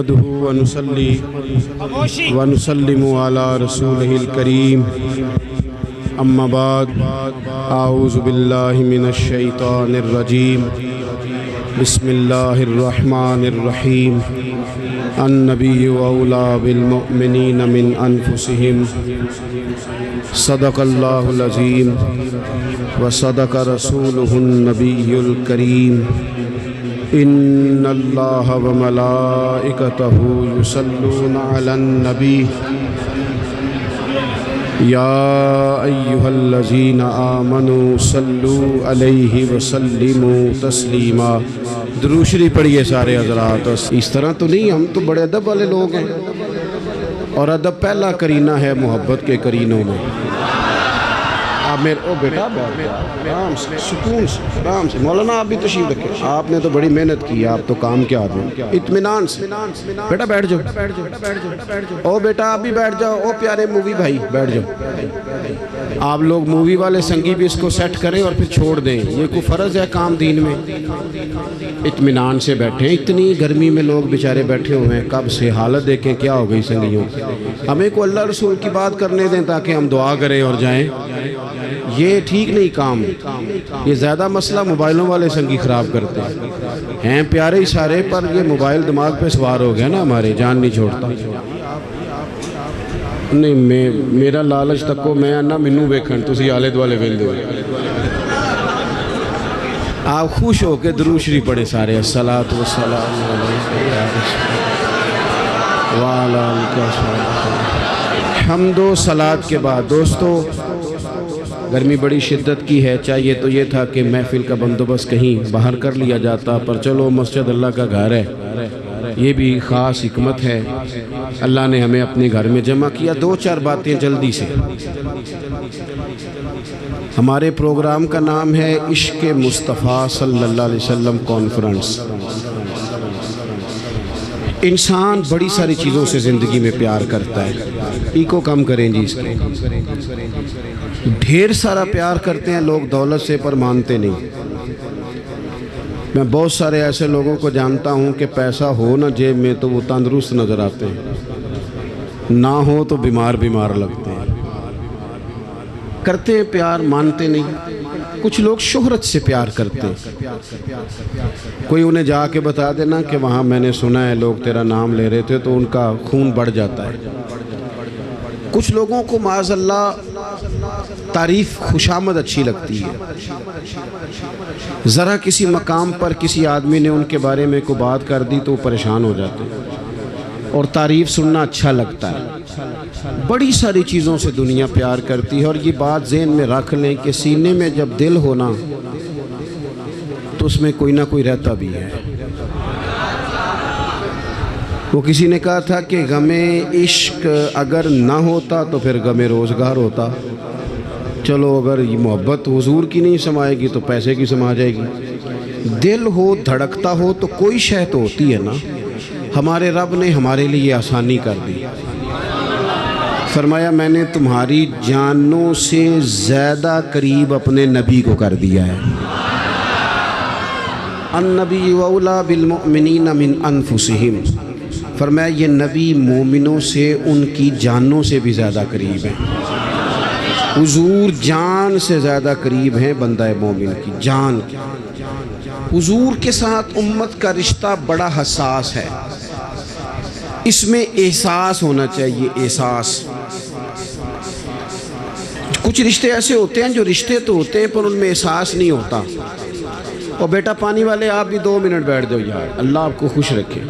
نحمده ونصلي ونسلم على رسوله الكريم اما بعد اعوذ بالله من الشیطان الرجیم بسم اللہ الرحمن الرحیم النبی اولی بالمؤمنین من انفسهم صدق اللہ العظیم وصدق رسولہ النبی الکریم ان اللہ وملائکتہ یصلون علی النبی یا ایہا الذین آمنوا صلوا علیہ وسلموا تسلیما۔ درود شریف پڑھیے سارے حضرات۔ اس طرح تو نہیں، ہم تو بڑے ادب والے لوگ ہیں، اور ادب پہلا کرینہ ہے محبت کے کرینوں میں۔ او بیٹا آرام سے، سکون سے، آرام سے۔ مولانا آپ بھی تشریف رکھیں، آپ نے تو بڑی محنت کی، آپ تو کام کیا آدمی، اطمینان سے۔ بیٹا بیٹھ جاؤ، او بیٹا آپ بھی بیٹھ جاؤ، او پیارے مووی بھائی بیٹھ جاؤ۔ آپ لوگ مووی والے سنگی بھی اس کو سیٹ کریں اور پھر چھوڑ دیں، یہ کوئی فرض ہے کام دین میں؟ اطمینان سے بیٹھیں۔ اتنی گرمی میں لوگ بیچارے بیٹھے ہوئے ہیں، کب سے حالت دیکھیں کیا ہو گئی سنگیوں۔ ہمیں کو اللہ رسول کی بات کرنے دیں تاکہ ہم دعا کریں اور جائیں۔ یہ ٹھیک نہیں کام، یہ زیادہ مسئلہ موبائلوں والے سنگی خراب کرتے ہیں پیارے ہی سارے، پر یہ موبائل دماغ پہ سوار ہو گیا نا، ہمارے جان نہیں چھوڑتا۔ نہیں میرا لالچ تکو میں نہ مینوں ویکھن، تسی آلے دوالے ویندے ہو۔ آپ خوش ہو کے درود شریف پڑھیں سارے۔ الصلاۃ والسلام وعلی آلہ۔ حمد و صلاۃ کے بعد دوستو، گرمی بڑی شدت کی ہے، چاہیے تو یہ تھا کہ محفل کا بندوبست کہیں باہر کر لیا جاتا، پر چلو مسجد اللہ کا گھر ہے، یہ بھی خاص حکمت ہے، اللہ نے ہمیں اپنے گھر میں جمع کیا۔ دو چار باتیں جلدی سے۔ ہمارے پروگرام کا نام ہے عشق مصطفیٰ صلی اللہ علیہ وسلم کانفرنس۔ انسان بڑی ساری چیزوں سے زندگی میں پیار کرتا ہے، ایکو کم کریں جی اس کے۔ ڈھیر سارا پیار کرتے ہیں لوگ دولت سے، پر مانتے نہیں۔ میں بہت سارے ایسے لوگوں کو جانتا ہوں کہ پیسہ ہو نہ جیب میں تو وہ تندرست نظر آتے ہیں، نہ ہو تو بیمار لگتے ہیں۔ کرتے ہیں پیار، مانتے نہیں۔ کچھ لوگ شہرت سے پیار کرتے ہیں، کوئی انہیں جا کے بتا دینا کہ وہاں میں نے سنا ہے لوگ تیرا نام لے رہے تھے، تو ان کا خون بڑھ جاتا ہے۔ کچھ لوگوں کو معاذ اللہ تعریف خوشامد اچھی لگتی ہے، ذرا کسی مقام پر کسی آدمی نے ان کے بارے میں کوئی بات کر دی تو وہ پریشان ہو جاتے ہیں، اور تعریف سننا اچھا لگتا ہے۔ بڑی ساری چیزوں سے دنیا پیار کرتی ہے، اور یہ بات ذہن میں رکھ لیں کہ سینے میں جب دل ہونا تو اس میں کوئی نہ کوئی رہتا بھی ہے۔ وہ کسی نے کہا تھا کہ غم عشق اگر نہ ہوتا تو پھر غم روزگار ہوتا۔ چلو اگر یہ محبت حضور کی نہیں سمائے گی تو پیسے کی سما جائے گی۔ دل ہو، دھڑکتا ہو تو کوئی شے تو ہوتی ہے نا۔ ہمارے رب نے ہمارے لیے آسانی کر دی، فرمایا میں نے تمہاری جانوں سے زیادہ قریب اپنے نبی کو کر دیا ہے۔ النبی اولی بالمؤمنین من انفسہم، فرمایا یہ نبی مومنوں سے ان کی جانوں سے بھی زیادہ قریب ہیں۔ حضور جان سے زیادہ قریب ہیں بندہ مومن کی جان کی۔ حضور کے ساتھ امت کا رشتہ بڑا حساس ہے، اس میں احساس ہونا چاہیے، احساس۔ کچھ رشتے ایسے ہوتے ہیں جو رشتے تو ہوتے ہیں پر ان میں احساس نہیں ہوتا۔ اور بیٹا پانی والے آپ بھی 2 منٹ بیٹھ جاؤ یار، اللہ آپ کو خوش رکھے۔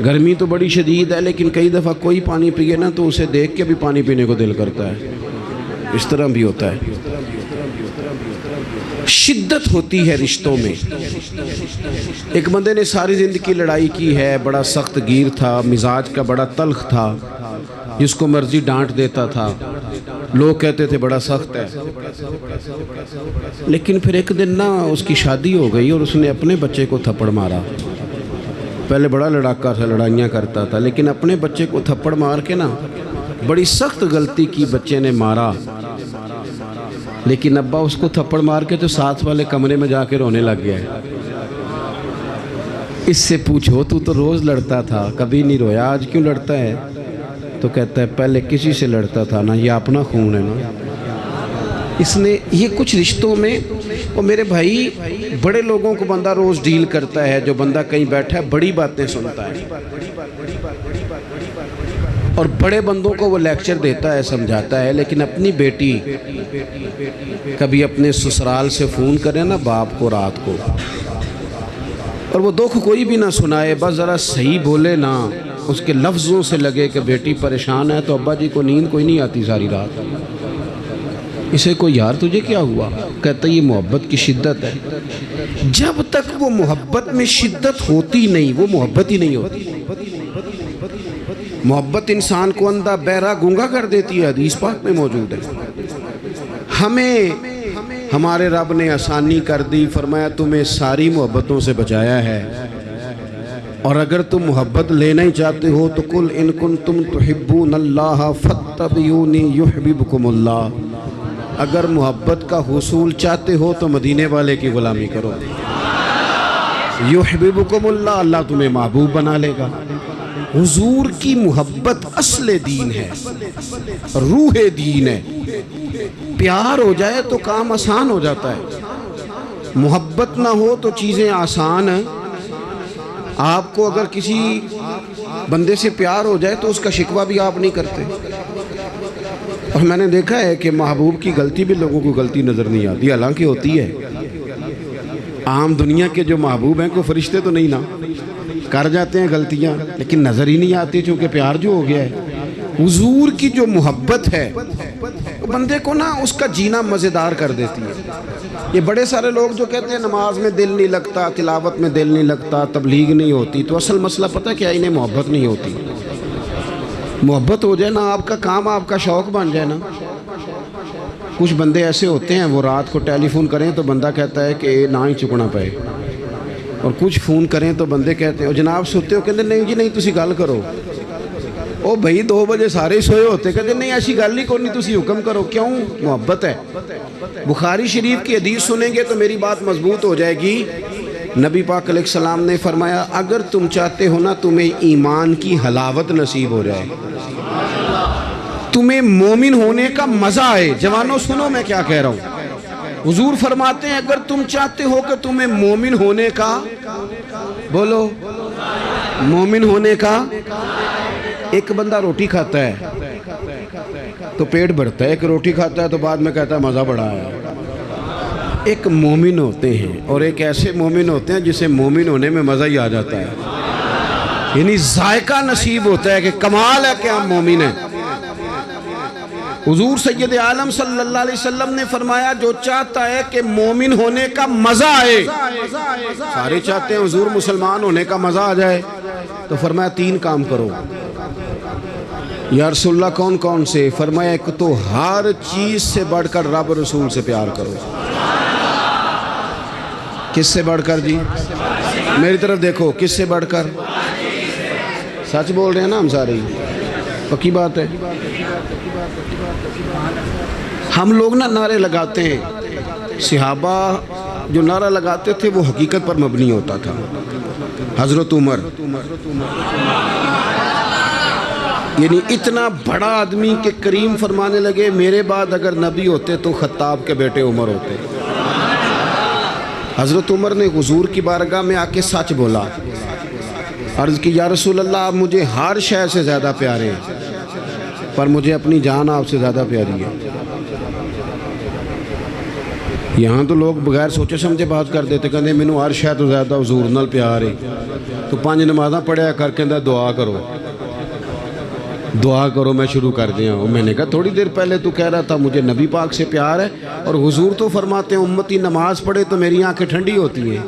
گرمی تو بڑی شدید ہے، لیکن کئی دفعہ کوئی پانی پیے نا تو اسے دیکھ کے بھی پانی پینے کو دل کرتا ہے، اس طرح بھی ہوتا ہے۔ شدت ہوتی ہے رشتوں میں۔ ایک بندے نے ساری زندگی لڑائی کی ہے، بڑا سخت گیر تھا، مزاج کا بڑا تلخ تھا، جس کو مرضی ڈانٹ دیتا تھا، لوگ کہتے تھے بڑا سخت ہے۔ لیکن پھر ایک دن نا اس کی شادی ہو گئی اور اس نے اپنے بچے کو تھپڑ مارا۔ پہلے بڑا لڑاکا تھا، لڑائیاں کرتا تھا، لیکن اپنے بچے کو تھپڑ مار کے نا بڑی سخت غلطی کی، بچے نے مارا۔ لیکن ابا اس کو تھپڑ مار کے تو ساتھ والے کمرے میں جا کے رونے لگ گیا ہے۔ اس سے پوچھو تو روز لڑتا تھا، کبھی نہیں رویا، آج کیوں لڑتا ہے؟ تو کہتا ہے پہلے کسی سے لڑتا تھا نا، یہ اپنا خون ہے نا۔ اس نے یہ کچھ رشتوں میں، اور میرے بھائی بڑے لوگوں کو بندہ روز ڈیل کرتا ہے، جو بندہ کہیں بیٹھا ہے بڑی باتیں سنتا ہے، اور بڑے بندوں کو وہ لیکچر دیتا ہے، سمجھاتا ہے، لیکن اپنی بیٹی کبھی اپنے سسرال سے فون کرے نا باپ کو رات کو، اور وہ دکھ کوئی بھی نہ سنائے، بس ذرا صحیح بولے نا، اس کے لفظوں سے لگے کہ بیٹی پریشان ہے، تو ابا جی کو نیند کوئی نہیں آتی ساری رات۔ اسے کوئی یار تجھے کیا ہوا؟ کہتا ہے یہ محبت کی شدت ہے۔ جب تک وہ محبت میں شدت ہوتی نہیں، وہ محبت ہی نہیں ہوتی۔ محبت انسان کو اندھا بہرا گونگا کر دیتی ہے، حدیث پاک میں موجود ہے۔ ہمیں ہمارے رب نے آسانی کر دی، فرمایا تمہیں ساری محبتوں سے بچایا ہے، اور اگر تم محبت لینا ہی چاہتے ہو تو قل ان کنتم تحبون اللہ فاتبعونی یحببکم اللہ، اگر محبت کا حصول چاہتے ہو تو مدینے والے کی غلامی کرو، یحببکم اللہ، اللہ تمہیں محبوب بنا لے گا۔ حضور کی محبت اصل دین ہے، روح دین ہے۔ پیار ہو جائے تو کام آسان ہو جاتا ہے، محبت نہ ہو تو چیزیں آسان ہیں۔ آپ کو اگر کسی بندے سے پیار ہو جائے تو اس کا شکوہ بھی آپ نہیں کرتے، اور میں نے دیکھا ہے کہ محبوب کی غلطی بھی لوگوں کو غلطی نظر نہیں آتی، حالانکہ ہوتی ہے۔ عام دنیا کے جو محبوب ہیں کوئی فرشتے تو نہیں نا، کر جاتے ہیں غلطیاں لیکن نظر ہی نہیں آتی، چونکہ پیار جو ہو گیا ہے۔ حضور کی جو محبت ہے بندے کو نا اس کا جینا مزیدار کر دیتی ہے۔ یہ بڑے سارے لوگ جو کہتے ہیں نماز میں دل نہیں لگتا، تلاوت میں دل نہیں لگتا، تبلیغ نہیں ہوتی، تو اصل مسئلہ پتہ کیا، انہیں محبت نہیں ہوتی۔ محبت ہو جائے نا، آپ کا کام آپ کا شوق بن جائے نا۔ کچھ بندے ایسے ہوتے ہیں وہ رات کو ٹیلی فون کریں تو بندہ کہتا ہے کہ نہ ہی چکنا پائے، اور کچھ فون کریں تو بندے کہتے ہیں جناب سوتے ہو، کہتے نہیں جی نہیں تسی گل کرو۔ او بھائی 2 بجے سارے سوئے ہوتے، کہتے نہیں ایسی گل ہی کوئی نہیں، تسی حکم کرو۔ کیوں؟ محبت ہے۔ بخاری شریف کی حدیث سنیں گے تو میری بات مضبوط ہو جائے گی۔ نبی پاک علیہ السلام نے فرمایا اگر تم چاہتے ہو نا تمہیں ایمان کی حلاوت نصیب ہو جائے، تمہیں مومن ہونے کا مزہ آئے، جوانوں سنو میں کیا کہہ رہا ہوں، حضور فرماتے ہیں اگر تم چاہتے ہو کہ تمہیں مومن ہونے کا، بولو مومن ہونے کا، ایک بندہ روٹی کھاتا ہے تو پیٹ بھرتا ہے، ایک روٹی کھاتا ہے تو بعد میں کہتا ہے مزہ بڑا ہے۔ ایک مومن ہوتے ہیں اور ایک ایسے مومن ہوتے ہیں جسے مومن ہونے میں مزہ ہی آ جاتا ہے، یعنی ذائقہ نصیب ہوتا ہے کہ کمال ہے کہ ہم مومن ہیں۔ حضور سید عالم صلی اللہ علیہ وسلم نے فرمایا جو چاہتا ہے کہ مومن ہونے کا مزہ آئے، سارے چاہتے ہیں حضور مسلمان ہونے کا مزہ آ جائے، تو فرمایا 3 کام کرو۔ یا رسول اللہ کون کون سے؟ فرمایا ایک تو ہر چیز سے بڑھ کر رب رسول سے پیار کرو۔ کس سے بڑھ کر جی؟ میری طرف دیکھو، کس سے بڑھ کر؟ سچ بول رہے ہیں نا ہم سارے، پکی بات ہے۔ ہم لوگ نا نعرے لگاتے ہیں، صحابہ جو نعرہ لگاتے تھے وہ حقیقت پر مبنی ہوتا تھا۔ حضرت عمر یعنی اتنا بڑا آدمی کہ کریم فرمانے لگے میرے بعد اگر نبی ہوتے تو خطاب کے بیٹے عمر ہوتے۔ حضرت عمر نے حضور کی بارگاہ میں آ کے سچ بولا، عرض کی یا رسول اللہ آپ مجھے ہر شے سے زیادہ پیارے ہیں، پر مجھے اپنی جان آپ سے زیادہ پیاری ہے۔ یہاں تو لوگ بغیر سوچے سمجھے بات کر دیتے، کہتے مینوں ہر شے تو زیادہ حضور نال پیار ہے، تو 5 نمازاں پڑھیا کر کے دعا کرو، دعا کرو میں شروع کر دیا ہوں۔ میں نے کہا تھوڑی دیر پہلے تو کہہ رہا تھا مجھے نبی پاک سے پیار ہے، اور حضور تو فرماتے ہیں امتی نماز پڑھے تو میری آنکھیں ٹھنڈی ہوتی ہیں،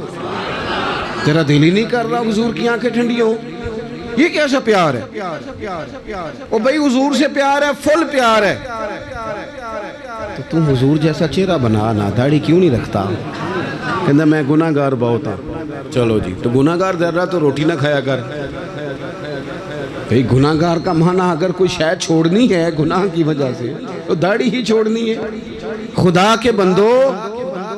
تیرا دل ہی نہیں کر رہا حضور کی آنکھیں ٹھنڈی ہوں، یہ کیسا پیار ہے؟ او بھائی حضور سے پیار ہے، فل پیار ہے، تو تم حضور جیسا چہرہ بنا نا، داڑھی کیوں نہیں رکھتا؟ کہنا میں گناہ گار بہت ہوں۔ چلو جی، تو گناہ گار در رہا تو روٹی نہ کھایا کر۔ بھئی گناہ گار کا معنی اگر کوئی شاید چھوڑنی ہے گناہ کی وجہ سے تو داڑھی ہی چھوڑنی ہے۔ خدا کے بندو،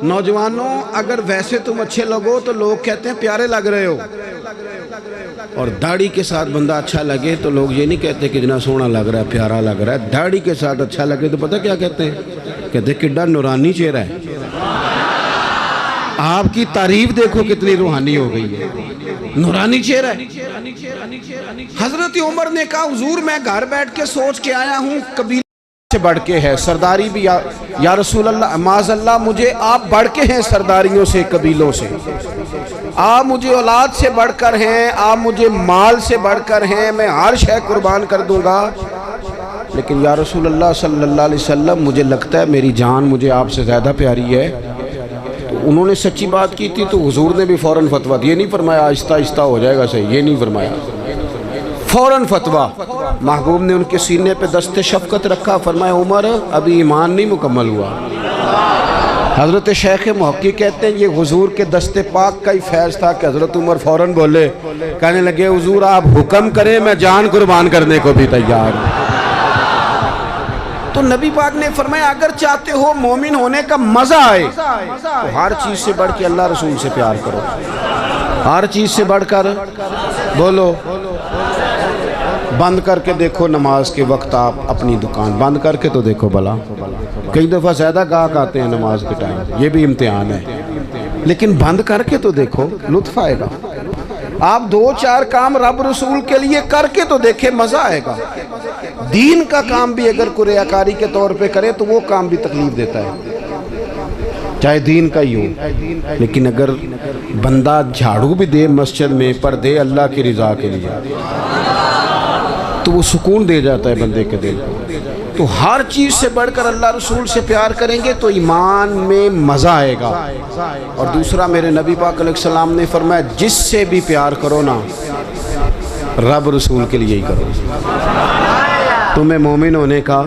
نوجوانوں اگر ویسے تم اچھے لگو تو لوگ کہتے ہیں پیارے لگ رہے ہو، اور داڑھی کے ساتھ بندہ اچھا لگے تو لوگ یہ نہیں کہتے کہ جنا سونا لگ رہا ہے، پیارا لگ رہا ہے. داڑھی کے ساتھ اچھا لگے تو پتہ کیا کہتے ہیں؟ کہتے ہیں کڈا نورانی چہرہ ہے. آپ کی تعریف دیکھو کتنی روحانی ہو گئی ہے، نورانی چہرہ ہے. حضرت عمر نے کہا حضور میں گھر بیٹھ کے سوچ کے آیا ہوں قبیلے سے بڑھ کے ہے، سرداری بھی یا رسول اللہ معاذ اللہ مجھے آپ بڑھ کے ہیں سرداریوں سے، قبیلوں سے. آپ مجھے اولاد سے بڑھ کر ہیں، آپ مجھے مال سے بڑھ کر ہیں، میں ہر شے قربان کر دوں گا، لیکن یا رسول اللہ صلی اللہ علیہ وسلم مجھے لگتا ہے میری جان مجھے آپ سے زیادہ پیاری ہے. تو انہوں نے سچی بات کی تھی تو حضور نے بھی فوراً فتویٰ دیا. یہ نہیں فرمایا آہستہ آہستہ ہو جائے گا صحیح، یہ نہیں فرمایا، فوراً فتویٰ. محبوب نے ان کے سینے پہ دست شفقت رکھا، فرمایا عمر ابھی ایمان نہیں مکمل ہوا. حضرت شیخ محقق کہتے ہیں یہ حضور کے دست پاک کا ہی فیض تھا کہ حضرت عمر فوراً بولے، کہنے لگے حضور آپ حکم کریں میں جان قربان کرنے کو بھی تیار ہوں. تو نبی پاک نے فرمایا اگر چاہتے ہو مومن ہونے کا مزہ آئے تو ہر چیز سے بڑھ کے اللہ رسول سے پیار کرو، ہر چیز سے بڑھ کر بولو. بند کر کے دیکھو نماز کے وقت، آپ اپنی دکان بند کر کے تو دیکھو بلا، کئی دفعہ زیادہ گاہک آتے ہیں نماز کے ٹائم، یہ بھی امتحان ہے، لیکن بند کر کے تو دیکھو لطف آئے گا. آپ 2-4 کام رب رسول کے لیے کر کے تو دیکھے مزہ آئے گا. دین کا کام بھی اگر کوئی ریاکاری کے طور پہ کرے تو وہ کام بھی تکلیف دیتا ہے، چاہے دین کا ہی ہو. لیکن اگر بندہ جھاڑو بھی دے مسجد میں پر دے اللہ کی رضا کے لیے تو وہ سکون دے جاتا ہے بندے کے دل کو. تو ہر چیز سے بڑھ کر اللہ رسول سے پیار کریں گے تو ایمان میں مزہ آئے گا. اور دوسرا میرے نبی پاک علیہ السلام نے فرمایا جس سے بھی پیار کرو نا رب رسول کے لیے ہی کرو، تمہیں مومن ہونے کا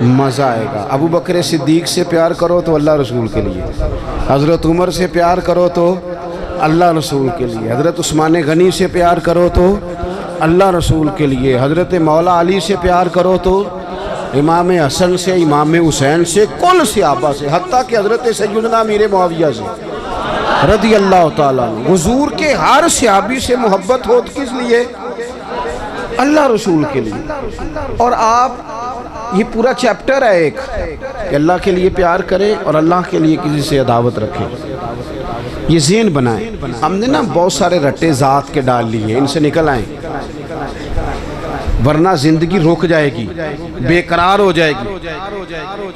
مزہ آئے گا. ابو بکر صدیق سے پیار کرو تو اللہ رسول کے لیے، حضرت عمر سے پیار کرو تو اللہ رسول کے لیے، حضرت عثمان غنی سے پیار کرو تو اللہ رسول کے لیے، حضرت مولا علی سے پیار کرو تو امام حسن سے، امام حسین سے، کل صحابہ سے، حتیٰ کہ حضرت سیدنا امیر معاویہ سے رضی اللہ تعالیٰ عنہ. حضور کے ہر صحابی سے محبت ہو تو کس لیے؟ اللہ رسول کے لیے. اور آپ یہ پورا چیپٹر ہے ایک کہ اللہ کے لیے پیار کریں اور اللہ کے لیے کسی سے عداوت رکھیں. یہ ذہن بنائیں. ہم نے نا بہت سارے رٹے ذات کے ڈال لیے، ان سے نکل آئیں ورنہ زندگی رک جائے گی، بے قرار ہو جائے گی.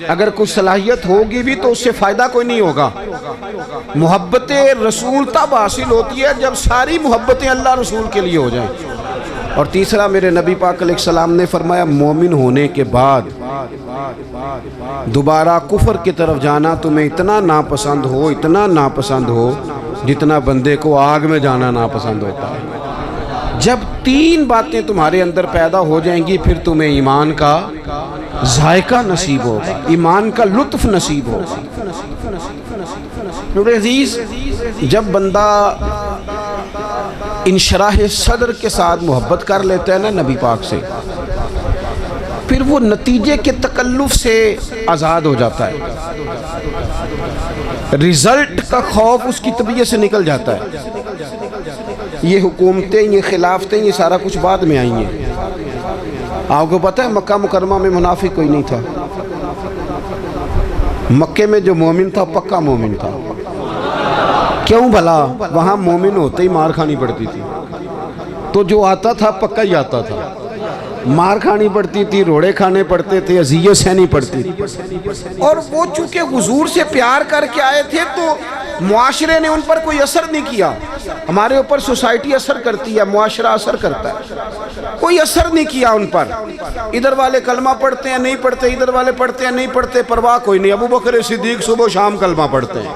اگر کوئی صلاحیت ہوگی بھی تو اس سے فائدہ کوئی نہیں ہوگا. محبت رسول تب حاصل ہوتی ہے جب ساری محبتیں اللہ رسول کے لیے ہو جائیں. اور تیسرا میرے نبی پاک علیہ السلام نے فرمایا مومن ہونے کے بعد دوبارہ کفر کی طرف جانا تمہیں اتنا ناپسند ہو، اتنا ناپسند ہو جتنا بندے کو آگ میں جانا ناپسند ہوتا ہے. جب 3 باتیں تمہارے اندر پیدا ہو جائیں گی پھر تمہیں ایمان کا ذائقہ نصیب ہوگا، ایمان کا لطف نصیب ہوگا. میرے عزیز جب بندہ انشراح صدر کے ساتھ محبت کر لیتا ہے نا نبی پاک سے، پھر وہ نتیجے کے تکلف سے آزاد ہو جاتا ہے، رزلٹ کا خوف اس کی طبیعت سے نکل جاتا ہے. یہ حکومتیں، یہ خلافتیں، یہ سارا کچھ بعد میں آئی ہیں. آپ کو پتہ ہے مکہ مکرمہ میں منافق کوئی نہیں تھا. مکے میں جو مومن تھا پکا مومن تھا. کیوں بھلا؟ وہاں مومن ہوتے ہی مار کھانی پڑتی تھی، تو جو آتا تھا پکا ہی آتا تھا. مار کھانی پڑتی تھی، روڑے کھانے پڑتے تھے، اذیت سہنی پڑتی تھی. اور وہ چونکہ حضور سے پیار کر کے آئے تھے تو معاشرے نے ان پر کوئی اثر نہیں کیا. ہمارے اوپر سوسائٹی اثر کرتی ہے، معاشرہ اثر کرتا ہے، کوئی اثر نہیں کیا ان پر. ادھر والے کلمہ پڑھتے ہیں نہیں پڑھتے، ادھر والے پڑھتے ہیں نہیں پڑھتے، پرواہ کوئی نہیں. ابو بکر صدیق صبح و شام کلمہ پڑھتے ہیں.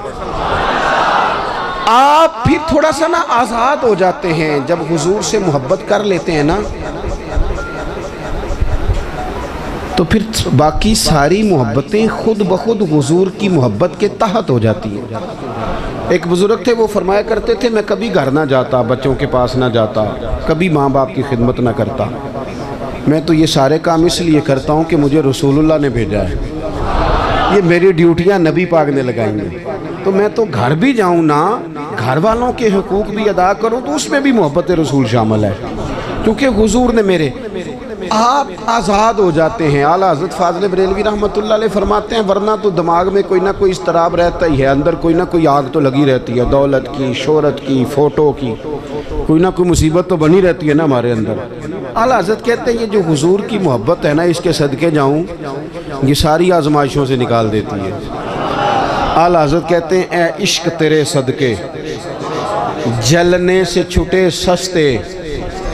آپ پھر تھوڑا سا نا آزاد ہو جاتے ہیں جب حضور سے محبت کر لیتے ہیں نا، تو پھر باقی ساری محبتیں خود بخود حضور کی محبت کے تحت ہو جاتی ہیں. ایک بزرگ تھے وہ فرمایا کرتے تھے میں کبھی گھر نہ جاتا، بچوں کے پاس نہ جاتا، کبھی ماں باپ کی خدمت نہ کرتا. میں تو یہ سارے کام اس لیے کرتا ہوں کہ مجھے رسول اللہ نے بھیجا ہے، یہ میری ڈیوٹیاں نبی پاک نے لگائی ہیں. تو میں تو گھر بھی جاؤں نا، گھر والوں کے حقوق بھی ادا کروں تو اس میں بھی محبت رسول شامل ہے، کیونکہ حضور نے میرے آپ آزاد ہو جاتے ہیں۔ اعلیٰ حضرت فاضل بریلوی رحمۃ اللہ علیہ فرماتے ہیں ورنہ تو دماغ میں کوئی نہ کوئی اضطراب رہتا ہی ہے، اندر کوئی نہ کوئی آگ تو لگی رہتی ہے، دولت کی، شہرت کی، فوٹو کی، کوئی نہ کوئی مصیبت تو بنی رہتی ہے نا ہمارے اندر۔ اعلیٰ حضرت کہتے ہیں یہ جو حضور کی محبت ہے نا، اس کے صدقے جاؤں، یہ ساری آزمائشوں سے نکال دیتی ہے۔ اعلیٰ حضرت کہتے ہیں اے عشق تیرے صدقے جلنے سے چھٹے سستے،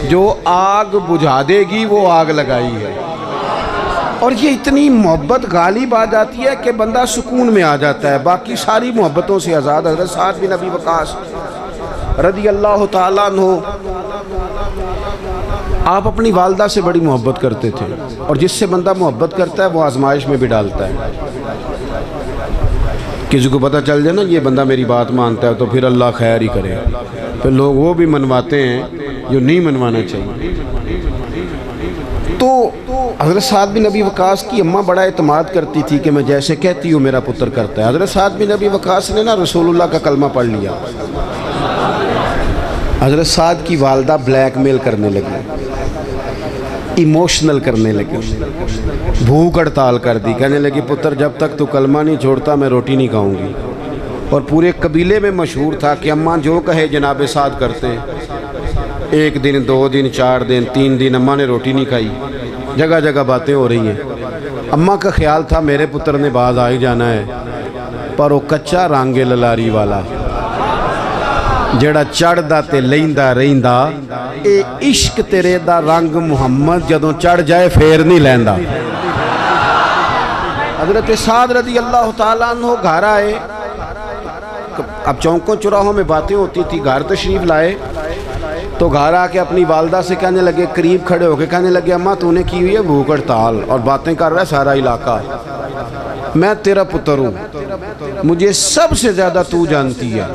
جو آگ بجھا دے گی وہ آگ لگائی ہے۔ اور یہ اتنی محبت غالب آ جاتی ہے کہ بندہ سکون میں آ جاتا ہے، باقی ساری محبتوں سے آزاد۔ حضرت سعد بن ابی وقاص رضی اللہ تعالیٰ عنہ، آپ اپنی والدہ سے بڑی محبت کرتے تھے، اور جس سے بندہ محبت کرتا ہے وہ آزمائش میں بھی ڈالتا ہے۔ کسی کو پتہ چل جائے نا یہ بندہ میری بات مانتا ہے تو پھر اللہ خیر ہی کرے، پھر لوگ وہ بھی منواتے ہیں جو نہیں منوانا چاہیے۔ تو حضرت سعد بن ابی وقاص کی اماں بڑا اعتماد کرتی تھی کہ میں جیسے کہتی ہوں میرا پتر کرتا ہے۔ حضرت سعد بن ابی وقاص نے نا رسول اللہ کا کلمہ پڑھ لیا، حضرت سعد کی والدہ بلیک میل کرنے لگی، ایموشنل کرنے لگی، بھوک ہڑتال کر دی، کہنے لگی پتر جب تک تو کلمہ نہیں چھوڑتا میں روٹی نہیں کھاؤں گی۔ اور پورے قبیلے میں مشہور تھا کہ اماں جو کہے جناب سعد کرتے۔ ایک دن، 2 دن، 4 دن، 3 دن اماں نے روٹی نہیں کھائی، جگہ جگہ باتیں ہو رہی ہیں۔ اماں کا خیال تھا میرے پتر نے باز آ ہی جانا ہے، پر وہ کچا رانگے للاری والا جڑا چڑھدا تے لیندا رہندا، اے عشق تیرے دا رنگ محمد جدوں چڑھ جائے پھر نہیں لیندا۔ حضرت سعد رضی اللہ تعالیٰ عنہ گھر آئے، اب چوکوں چوراہوں میں باتیں ہوتی تھی، گھر تشریف لائے تو گھر آ کے اپنی والدہ سے کہنے لگے، قریب کھڑے ہو کے کہنے لگے اماں تو نے کی ہوئی ہے بھوک ہڑتال اور باتیں کر رہا ہے سارا علاقہ، میں تیرا پتر ہوں، مجھے سب سے زیادہ تو جانتی ہے،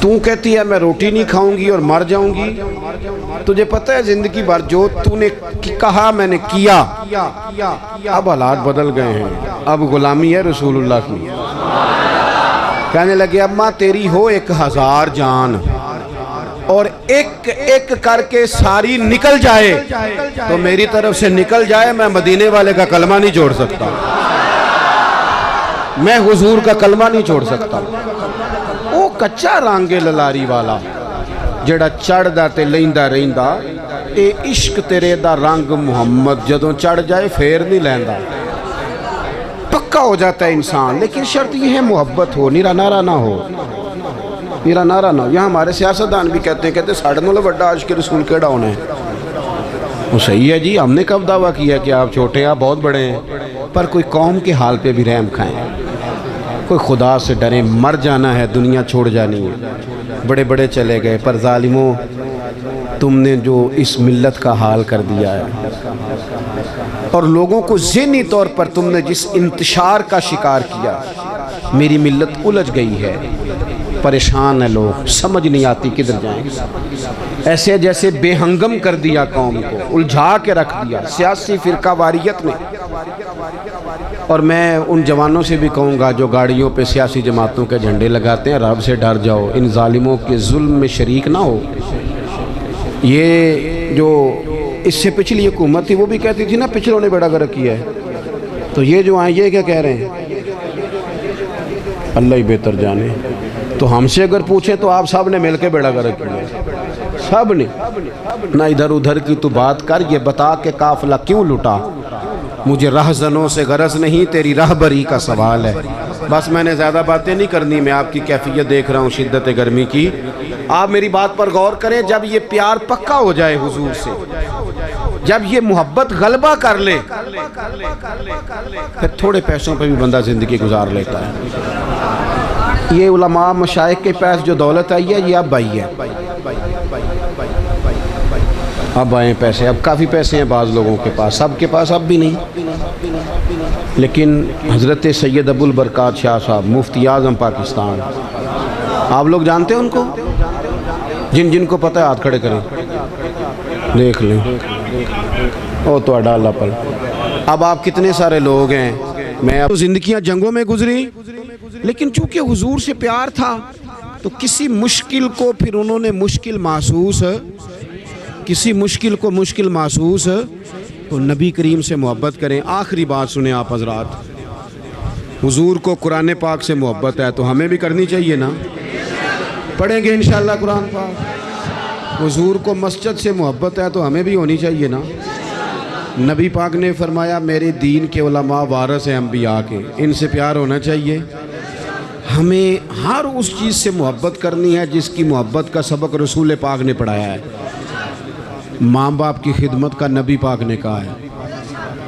تو کہتی ہے میں روٹی نہیں کھاؤں گی اور مر جاؤں گی، تجھے پتہ ہے زندگی بھر جو تو نے کہا میں نے کیا۔ اب حالات بدل گئے ہیں، اب غلامی ہے رسول اللہ کی۔ کہنے لگے اماں تیری ہو 1000 جان اور ایک ایک کر کے ساری نکل جائے تو میری طرف سے نکل جائے، میں مدینے والے کا کلمہ نہیں چھوڑ سکتا، میں حضور کا کلمہ نہیں چھوڑ سکتا۔ وہ کچا رانگے للاری والا جڑا چڑھدا تے لیندا رہندا، اے عشق تیرے دا رنگ محمد جدوں چڑھ جائے پھر نہیں لیندا۔ پکا ہو جاتا ہے انسان، لیکن شرط یہ ہے محبت ہو، نیرا نارا نہ ہو، نیرا نارا نہ ہو۔ یہاں ہمارے سیاستدان بھی کہتے ہیں ساڑھے نولے بڑا عاشق رسول کیڑا ہونا ہے۔ وہ صحیح ہے جی، ہم نے کب دعویٰ کیا کہ آپ چھوٹے ہیں آپ بہت بڑے ہیں، پر کوئی قوم کے حال پہ بھی رحم کھائیں، کوئی خدا سے ڈریں، مر جانا ہے، دنیا چھوڑ جانی ہے۔ بڑے بڑے چلے گئے، پر ظالموں تم نے جو اس ملت کا حال کر دیا ہے، اور لوگوں کو ذہنی طور پر تم نے جس انتشار کا شکار کیا، میری ملت الجھ گئی ہے، پریشان ہے، لوگ سمجھ نہیں آتی کدھر جائیں، ایسے جیسے بے ہنگم کر دیا، قوم کو الجھا کے رکھ دیا سیاسی فرقہ واریت میں۔ اور میں ان جوانوں سے بھی کہوں گا جو گاڑیوں پہ سیاسی جماعتوں کے جھنڈے لگاتے ہیں، رب سے ڈر جاؤ، ان ظالموں کے ظلم میں شریک نہ ہو۔ یہ جو اس سے پچھلی حکومت تھی وہ بھی کہتی تھی نا پچھلوں نے بیڑا گرک کیا ہے، تو یہ جو آئیں یہ کیا کہہ رہے ہیں، اللہ ہی بہتر جانے۔ تو ہم سے اگر پوچھیں تو آپ سب نے مل کے بیڑا گرک کیا ہے، سب نے۔ نہ ادھر ادھر کی تو بات کر، یہ بتا کہ قافلہ کیوں لٹا، مجھے رہزنوں سے غرض نہیں، تیری راہبری کا سوال ہے۔ بس میں نے زیادہ باتیں نہیں کرنی، میں آپ کی کیفیت دیکھ رہا ہوں شدت گرمی کی، آپ میری بات پر غور کریں۔ جب یہ پیار پکا ہو جائے حضور سے، جب یہ محبت غلبہ کر لے، پھر تھوڑے پیسوں پہ بھی بندہ زندگی گزار لیتا ہے۔ یہ علماء مشائخ کے پاس جو دولت آئی ہے یہ اب آئی ہے، اب آئے پیسے، اب کافی پیسے ہیں بعض لوگوں کے پاس، سب کے پاس اب بھی نہیں۔ لیکن حضرت سید ابو البرکات شاہ صاحب مفتی اعظم پاکستان، آپ لوگ جانتے ہیں ان کو؟ جن جن کو پتہ ہے ہاتھ کھڑے کریں، دیکھ لیں، او تو اڈالا پل۔ اب آپ کتنے سارے لوگ ہیں، میں زندگیاں جنگوں میں گزری، لیکن چونکہ حضور سے پیار تھا تو کسی مشکل کو پھر انہوں نے مشکل محسوس تو نبی کریم سے محبت کریں۔ آخری بات سنیں آپ حضرات، حضور کو قرآن پاک سے محبت ہے تو ہمیں بھی کرنی چاہیے نا، پڑھیں گے انشاءاللہ قرآن پاک۔ حضور کو مسجد سے محبت ہے تو ہمیں بھی ہونی چاہیے نا۔ نبی پاک نے فرمایا میرے دین کے علماء وارث ہیں انبیاء کے، ان سے پیار ہونا چاہیے۔ ہمیں ہر اس چیز سے محبت کرنی ہے جس کی محبت کا سبق رسول پاک نے پڑھایا ہے۔ ماں باپ کی خدمت کا نبی پاک نے کہا ہے،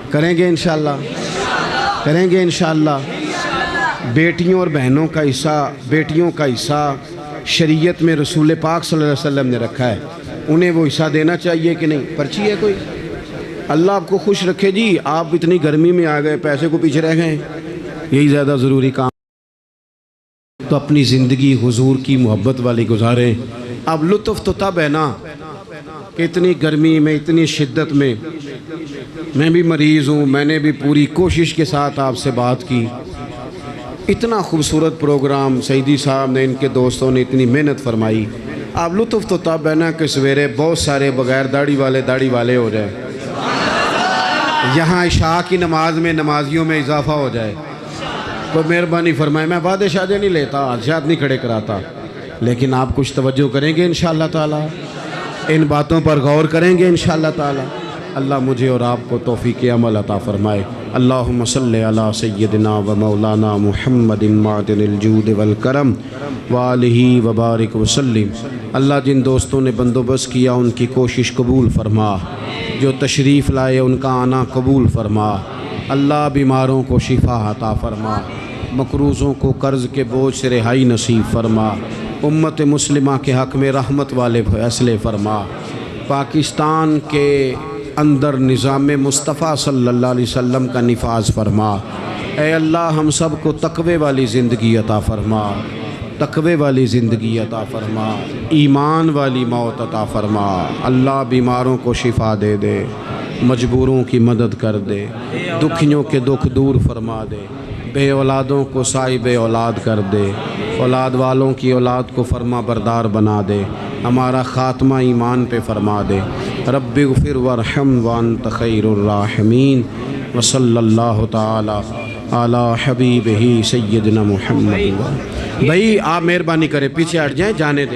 کریں گے انشاءاللہ، کریں گے انشاءاللہ۔ بیٹیوں اور بہنوں کا حصہ شریعت میں رسول پاک صلی اللہ علیہ وسلم نے رکھا ہے، انہیں وہ حصہ دینا چاہیے کہ نہیں؟ پرچی ہے کوئی؟ اللہ آپ کو خوش رکھے جی، آپ اتنی گرمی میں آ گئے، پیسے کو پیچھے رہ گئے، یہی زیادہ ضروری کام۔ تو اپنی زندگی حضور کی محبت والی گزاریں۔ اب لطف تو تب ہے نا کہ اتنی گرمی میں، اتنی شدت میں، میں بھی مریض ہوں، میں نے بھی پوری کوشش کے ساتھ آپ سے بات کی، اتنا خوبصورت پروگرام سیدی صاحب نے، ان کے دوستوں نے اتنی محنت فرمائی۔ اب لطف تو تب ہے نا کہ سویرے بہت سارے بغیر داڑھی والے ہو جائے، یہاں عشاء کی نماز میں نمازیوں میں اضافہ ہو جائے۔ کوئی مہربانی فرمائے، میں وعدے شادے نہیں لیتا، حاجات نہیں کھڑے کراتا، لیکن آپ کچھ توجہ کریں گے انشاءاللہ تعالی، ان باتوں پر غور کریں گے انشاءاللہ تعالی۔ اللہ مجھے اور آپ کو توفیق عمل عطا فرمائے۔ اللہم صلی علی سیدنا و مولانا محمد معدن الجود والکرم وآلہ وبارک وسلم۔ اللہ جن دوستوں نے بندوبست کیا ان کی کوشش قبول فرما، جو تشریف لائے ان کا آنا قبول فرما۔ اللہ بیماروں کو شفا عطا فرما، مقروضوں کو قرض کے بوجھ سے رہائی نصیب فرما، امت مسلمہ کے حق میں رحمت والے فیصلے فرما، پاکستان کے اندر نظام مصطفیٰ صلی اللہ علیہ وسلم کا نفاذ فرما۔ اے اللہ ہم سب کو تقوی والی زندگی عطا فرما، تقوی والی زندگی عطا فرما، ایمان والی موت عطا فرما۔ اللہ بیماروں کو شفا دے دے، مجبوروں کی مدد کر دے، دکھیوں کے دکھ دور فرما دے، بے اولادوں کو صاحب اولاد کر دے، اولاد والوں کی اولاد کو فرما بردار بنا دے، ہمارا خاتمہ ایمان پہ فرما دے۔ رب اغفر وارحم وانت خیر الراحمین، وصلی اللہ تعالی علی حبیبہ سیدنا محمد۔ بھائی آپ مہربانی کریں، پیچھے ہٹ جائیں، جانے دیں۔